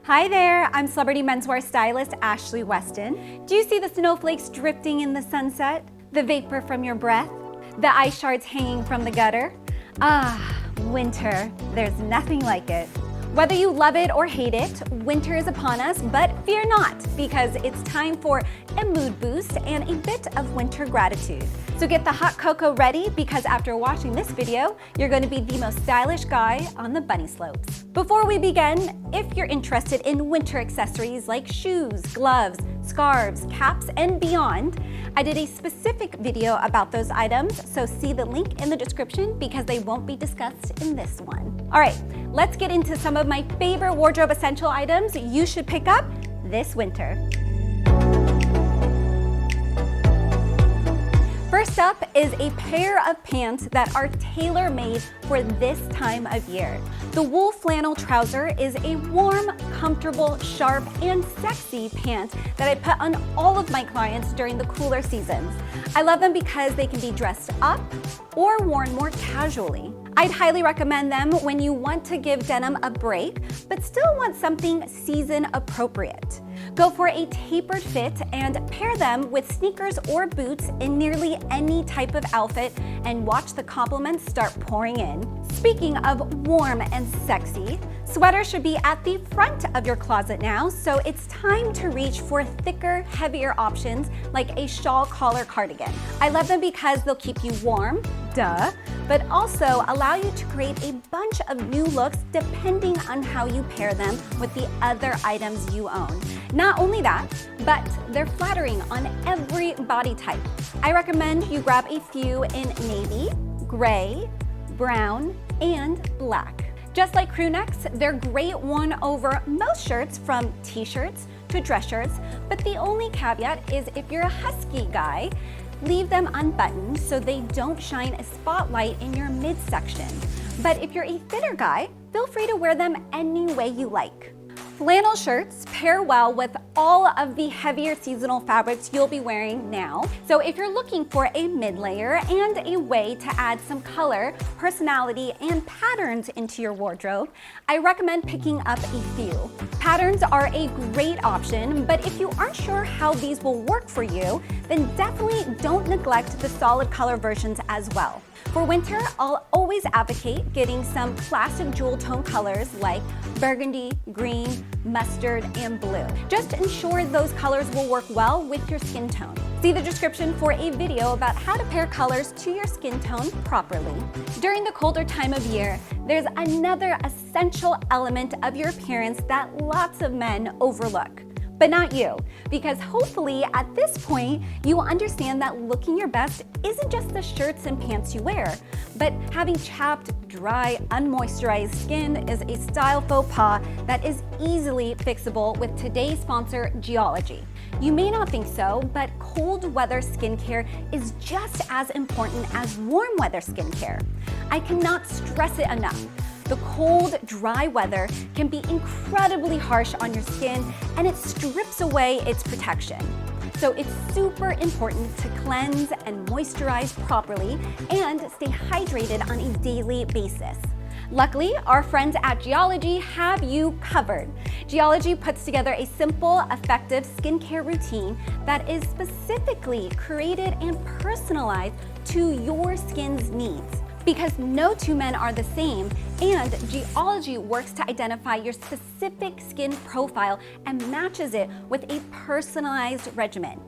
Hi there, I'm celebrity menswear stylist Ashley Weston. Do you see the snowflakes drifting in the sunset? The vapor from your breath? The ice shards hanging from the gutter? Ah, winter, there's nothing like it. Whether you love it or hate it, winter is upon us, but fear not, because it's time for a mood boost and a bit of winter gratitude. So get the hot cocoa ready, because after watching this video, you're going to be the most stylish guy on the bunny slopes. Before we begin, if you're interested in winter accessories like shoes, gloves, scarves, caps, and beyond, I did a specific video about those items, so see the link in the description because they won't be discussed in this one. All right, let's get into some of my favorite wardrobe essential items you should pick up this winter. First up is a pair of pants that are tailor-made for this time of year. The wool flannel trouser is a warm, comfortable, sharp, and sexy pant that I put on all of my clients during the cooler seasons. I love them because they can be dressed up or worn more casually. I'd highly recommend them when you want to give denim a break, but still want something season appropriate. Go for a tapered fit and pair them with sneakers or boots in nearly any type of outfit and watch the compliments start pouring in. Speaking of warm and sexy, sweaters should be at the front of your closet now, so it's time to reach for thicker, heavier options like a shawl collar cardigan. I love them because they'll keep you warm, duh, but also allow you to create a bunch of new looks depending on how you pair them with the other items you own. Not only that, but they're flattering on every body type. I recommend you grab a few in navy, gray, brown, and black. Just like crew necks, they're great worn over most shirts from t-shirts to dress shirts, but the only caveat is if you're a husky guy, leave them unbuttoned so they don't shine a spotlight in your midsection. But if you're a thinner guy, feel free to wear them any way you like. Flannel shirts pair well with all of the heavier seasonal fabrics you'll be wearing now. So if you're looking for a mid-layer and a way to add some color, personality, and patterns into your wardrobe, I recommend picking up a few. Patterns are a great option, but if you aren't sure how these will work for you, then definitely don't neglect the solid color versions as well. For winter, I'll always advocate getting some classic jewel tone colors like burgundy, green, mustard, and blue. Just ensure those colors will work well with your skin tone. See the description for a video about how to pair colors to your skin tone properly. During the colder time of year, there's another essential element of your appearance that lots of men overlook. But not you, because hopefully at this point, you will understand that looking your best isn't just the shirts and pants you wear, but having chapped, dry, unmoisturized skin is a style faux pas that is easily fixable with today's sponsor, Geology. You may not think so, but cold weather skincare is just as important as warm weather skincare. I cannot stress it enough. The cold, dry weather can be incredibly harsh on your skin, and it strips away its protection. So it's super important to cleanse and moisturize properly and stay hydrated on a daily basis. Luckily, our friends at Geology have you covered. Geology puts together a simple, effective skincare routine that is specifically created and personalized to your skin's needs. Because no two men are the same, and Geology works to identify your specific skin profile and matches it with a personalized regimen.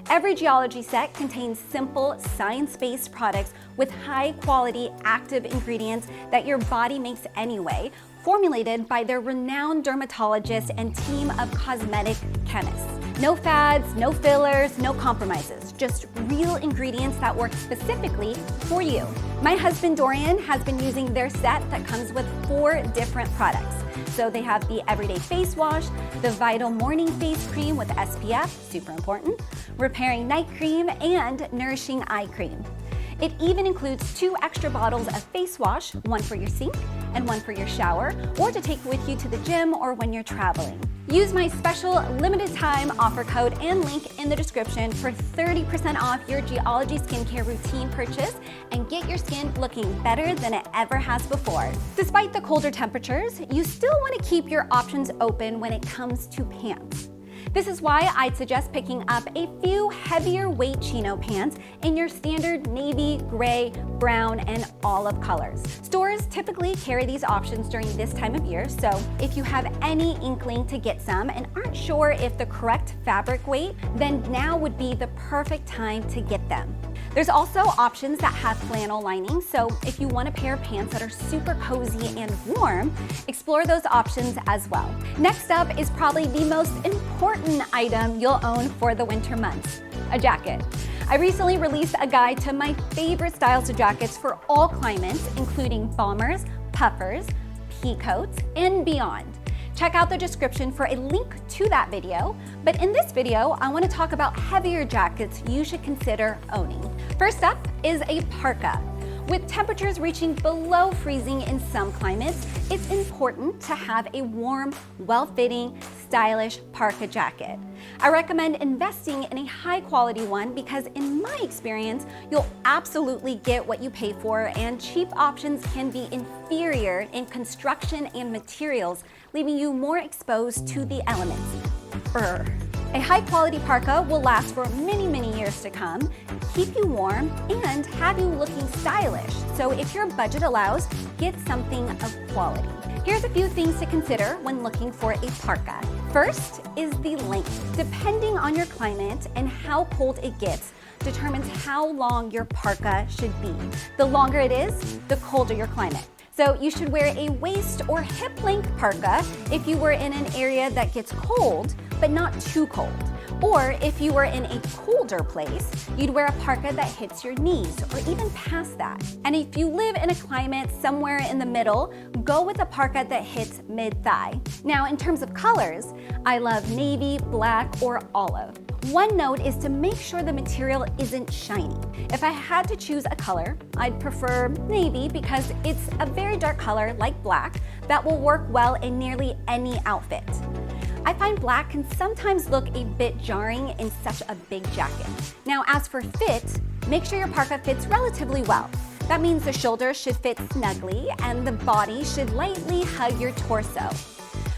Every Geology set contains simple, science-based products with high-quality active ingredients that your body makes anyway, formulated by their renowned dermatologists and team of cosmetic chemists. No fads, no fillers, no compromises, just real ingredients that work specifically for you. My husband Dorian has been using their set that comes with 4 different products. So they have the Everyday Face Wash, the Vital Morning Face Cream with SPF, super important, Repairing Night Cream, and Nourishing Eye Cream. It even includes 2 extra bottles of face wash, one for your sink and one for your shower, or to take with you to the gym or when you're traveling. Use my special limited time offer code and link in the description for 30% off your Geology skincare routine purchase and get your skin looking better than it ever has before. Despite the colder temperatures, you still want to keep your options open when it comes to pants. This is why I'd suggest picking up a few heavier weight chino pants in your standard navy, gray, brown, and olive colors. Stores typically carry these options during this time of year, so if you have any inkling to get some and aren't sure if the correct fabric weight, then now would be the perfect time to get them. There's also options that have flannel lining, so if you want a pair of pants that are super cozy and warm, explore those options as well. Next up is probably the most important item you'll own for the winter months, a jacket. I recently released a guide to my favorite styles of jackets for all climates, including bombers, puffers, pea coats, and beyond. Check out the description for a link to that video, but in this video, I want to talk about heavier jackets you should consider owning. First up is a parka. With temperatures reaching below freezing in some climates, it's important to have a warm, well-fitting, stylish parka jacket. I recommend investing in a high-quality one because in my experience, you'll absolutely get what you pay for, and cheap options can be inferior in construction and materials, leaving you more exposed to the elements. A high-quality parka will last for many, many years to come, keep you warm, and have you looking stylish. So if your budget allows, get something of quality. Here's a few things to consider when looking for a parka. First is the length. Depending on your climate and how cold it gets, determines how long your parka should be. The longer it is, the colder your climate. So you should wear a waist or hip length parka if you were in an area that gets cold, but not too cold. Or if you were in a colder place, you'd wear a parka that hits your knees or even past that. And if you live in a climate somewhere in the middle, go with a parka that hits mid-thigh. Now, in terms of colors, I love navy, black, or olive. One note is to make sure the material isn't shiny. If I had to choose a color, I'd prefer navy because it's a very dark color like black that will work well in nearly any outfit. I find black can sometimes look a bit jarring in such a big jacket. Now, as for fit, make sure your parka fits relatively well. That means the shoulders should fit snugly and the body should lightly hug your torso.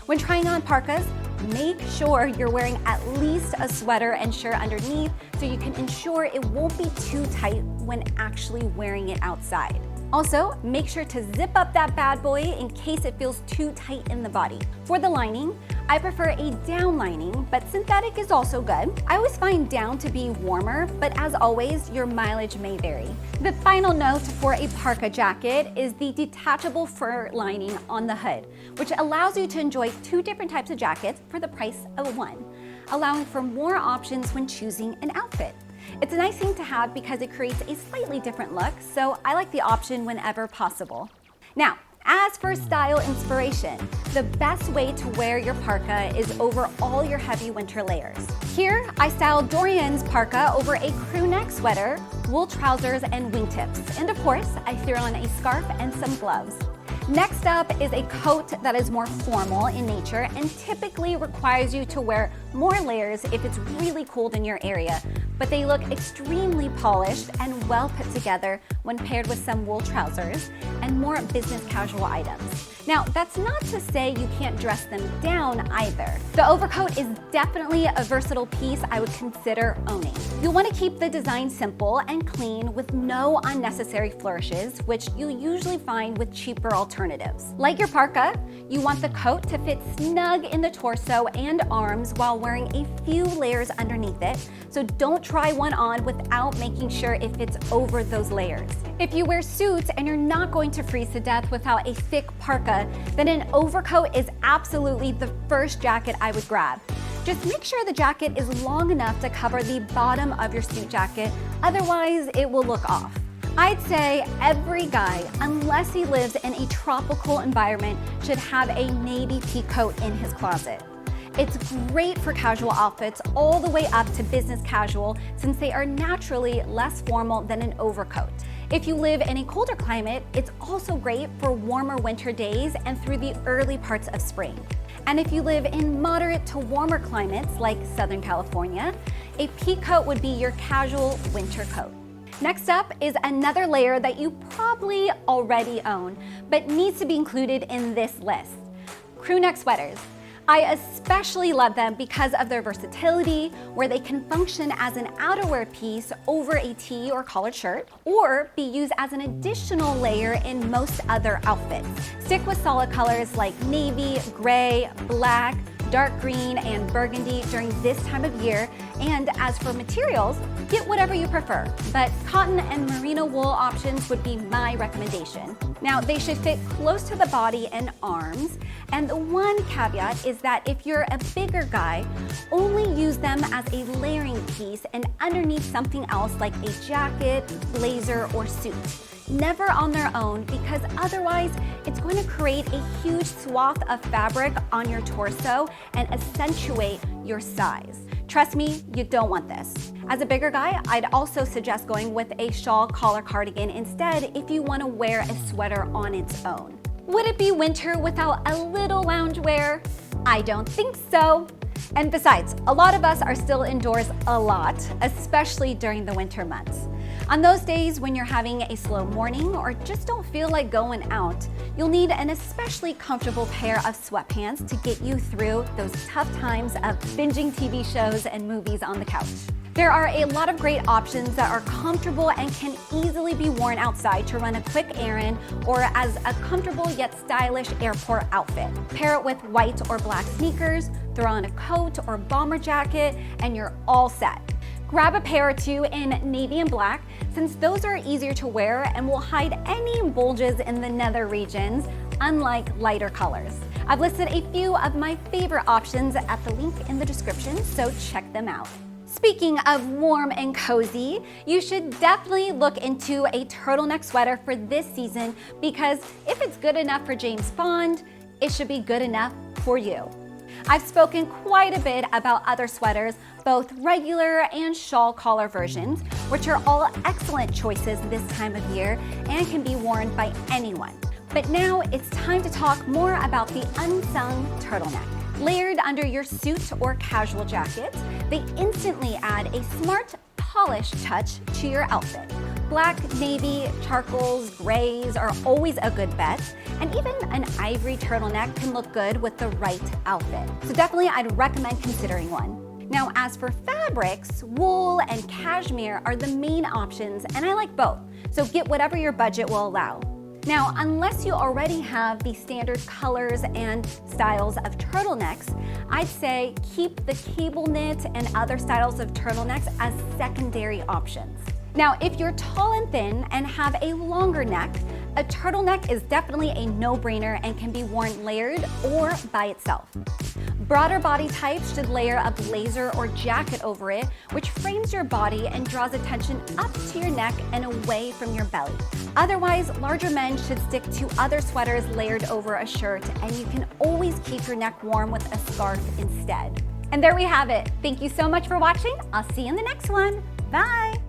When trying on parkas, make sure you're wearing at least a sweater and shirt underneath so you can ensure it won't be too tight when actually wearing it outside. Also, make sure to zip up that bad boy in case it feels too tight in the body. For the lining, I prefer a down lining, but synthetic is also good. I always find down to be warmer, but as always, your mileage may vary. The final note for a parka jacket is the detachable fur lining on the hood, which allows you to enjoy two different types of jackets for the price of one, allowing for more options when choosing an outfit. It's a nice thing to have because it creates a slightly different look, so I like the option whenever possible. Now, as for style inspiration, the best way to wear your parka is over all your heavy winter layers. Here, I styled Dorian's parka over a crew neck sweater, wool trousers, and wingtips. And of course, I threw on a scarf and some gloves. Next up is a coat that is more formal in nature and typically requires you to wear more layers if it's really cold in your area, but they look extremely polished and well put together when paired with some wool trousers and more business casual items. Now, that's not to say you can't dress them down either. The overcoat is definitely a versatile piece I would consider owning. You'll want to keep the design simple and clean with no unnecessary flourishes, which you usually find with cheaper alternatives. Like your parka, you want the coat to fit snug in the torso and arms while wearing a few layers underneath it, so don't try one on without making sure it fits over those layers. If you wear suits and you're not going to freeze to death without a thick parka, then an overcoat is absolutely the first jacket I would grab. Just make sure the jacket is long enough to cover the bottom of your suit jacket, otherwise it will look off. I'd say every guy, unless he lives in a tropical environment, should have a navy pea coat in his closet. It's great for casual outfits all the way up to business casual since they are naturally less formal than an overcoat. If you live in a colder climate, it's also great for warmer winter days and through the early parts of spring. And if you live in moderate to warmer climates like Southern California, a pea coat would be your casual winter coat. Next up is another layer that you probably already own, but needs to be included in this list: crew neck sweaters. I especially love them because of their versatility, where they can function as an outerwear piece over a tee or collared shirt, or be used as an additional layer in most other outfits. Stick with solid colors like navy, gray, black, dark green, and burgundy during this time of year. And as for materials, get whatever you prefer, but cotton and merino wool options would be my recommendation. Now, they should fit close to the body and arms, and the one caveat is that if you're a bigger guy, only use them as a layering piece and underneath something else like a jacket, blazer, or suit. Never on their own, because otherwise it's going to create a huge swath of fabric on your torso and accentuate your size. Trust me, you don't want this. As a bigger guy, I'd also suggest going with a shawl collar cardigan instead if you want to wear a sweater on its own. Would it be winter without a little loungewear? I don't think so. And besides, a lot of us are still indoors a lot, especially during the winter months. On those days when you're having a slow morning or just don't feel like going out, you'll need an especially comfortable pair of sweatpants to get you through those tough times of binging TV shows and movies on the couch. There are a lot of great options that are comfortable and can easily be worn outside to run a quick errand or as a comfortable yet stylish airport outfit. Pair it with white or black sneakers, throw on a coat or bomber jacket, and you're all set. Grab a pair or two in navy and black, since those are easier to wear and will hide any bulges in the nether regions, unlike lighter colors. I've listed a few of my favorite options at the link in the description, so check them out. Speaking of warm and cozy, you should definitely look into a turtleneck sweater for this season, because if it's good enough for James Bond, it should be good enough for you. I've spoken quite a bit about other sweaters, both regular and shawl collar versions, which are all excellent choices this time of year and can be worn by anyone. But now it's time to talk more about the unsung turtleneck. Layered under your suit or casual jacket, they instantly add a smart, polished touch to your outfit. Black, navy, charcoals, grays are always a good bet, and even an ivory turtleneck can look good with the right outfit. So definitely I'd recommend considering one. Now, as for fabrics, wool and cashmere are the main options, and I like both, so get whatever your budget will allow. Now, unless you already have the standard colors and styles of turtlenecks, I'd say keep the cable knit and other styles of turtlenecks as secondary options. Now, if you're tall and thin and have a longer neck, a turtleneck is definitely a no-brainer and can be worn layered or by itself. Broader body types should layer a blazer or jacket over it, which frames your body and draws attention up to your neck and away from your belly. Otherwise, larger men should stick to other sweaters layered over a shirt, and you can always keep your neck warm with a scarf instead. And there we have it. Thank you so much for watching. I'll see you in the next one. Bye.